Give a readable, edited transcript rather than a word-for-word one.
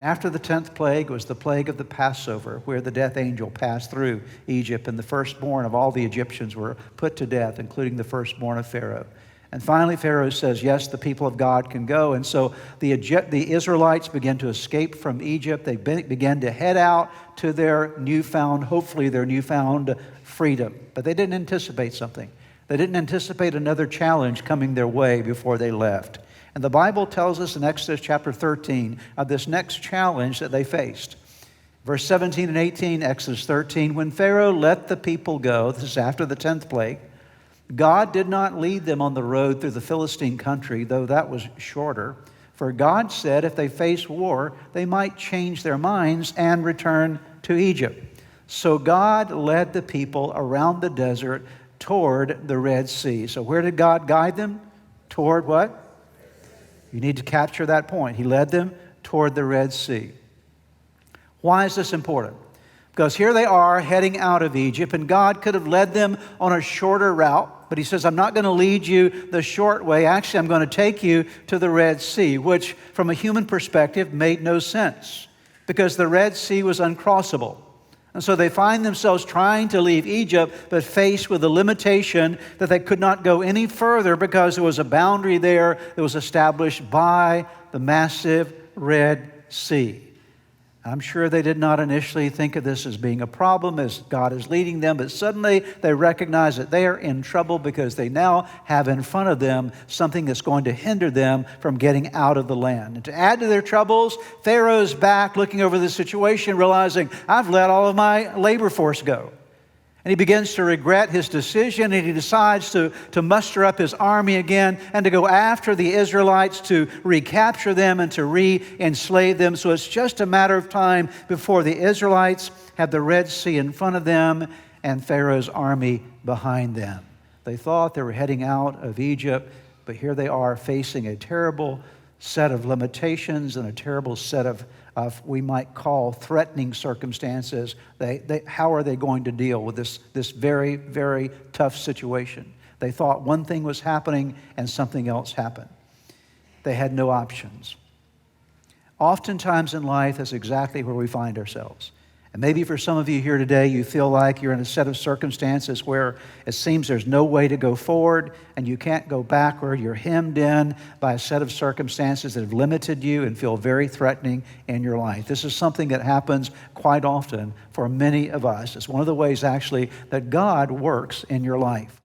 After the 10th plague was the plague of the Passover, where the death angel passed through Egypt, and the firstborn of all the Egyptians were put to death, including the firstborn of Pharaoh. And finally, Pharaoh says, yes, the people of God can go. And so the Israelites began to escape from Egypt. They began to head out to their hopefully their newfound freedom. But they didn't anticipate something. They didn't anticipate another challenge coming their way before they left. And the Bible tells us in Exodus chapter 13 of this next challenge that they faced. Verse 17 and 18, Exodus 13, when Pharaoh let the people go, this is after the 10th plague, God did not lead them on the road through the Philistine country, though that was shorter. For God said if they face war, they might change their minds and return to Egypt. So God led the people around the desert toward the Red Sea. So where did God guide them? Toward what? You need to capture that point. He led them toward the Red Sea. Why is this important? Because here they are heading out of Egypt, and God could have led them on a shorter route, but he says, I'm not going to lead you the short way. Actually, I'm going to take you to the Red Sea, which from a human perspective made no sense because the Red Sea was uncrossable. And so they find themselves trying to leave Egypt, but faced with the limitation that they could not go any further because there was a boundary there that was established by the massive Red Sea. I'm sure they did not initially think of this as being a problem as God is leading them, but suddenly they recognize that they are in trouble because they now have in front of them something that's going to hinder them from getting out of the land. And to add to their troubles, Pharaoh's back looking over the situation, realizing, I've let all of my labor force go. And he begins to regret his decision, and he decides to muster up his army again and to go after the Israelites to recapture them and to re-enslave them. So it's just a matter of time before the Israelites have the Red Sea in front of them and Pharaoh's army behind them. They thought they were heading out of Egypt, but here they are facing a terrible set of limitations and a terrible set of we might call threatening circumstances. How are they going to deal with this very, very tough situation? They thought one thing was happening and something else happened. They had no options. Oftentimes in life, that's exactly where we find ourselves. And maybe for some of you here today, you feel like you're in a set of circumstances where it seems there's no way to go forward and you can't go backward. You're hemmed in by a set of circumstances that have limited you and feel very threatening in your life. This is something that happens quite often for many of us. It's one of the ways actually that God works in your life.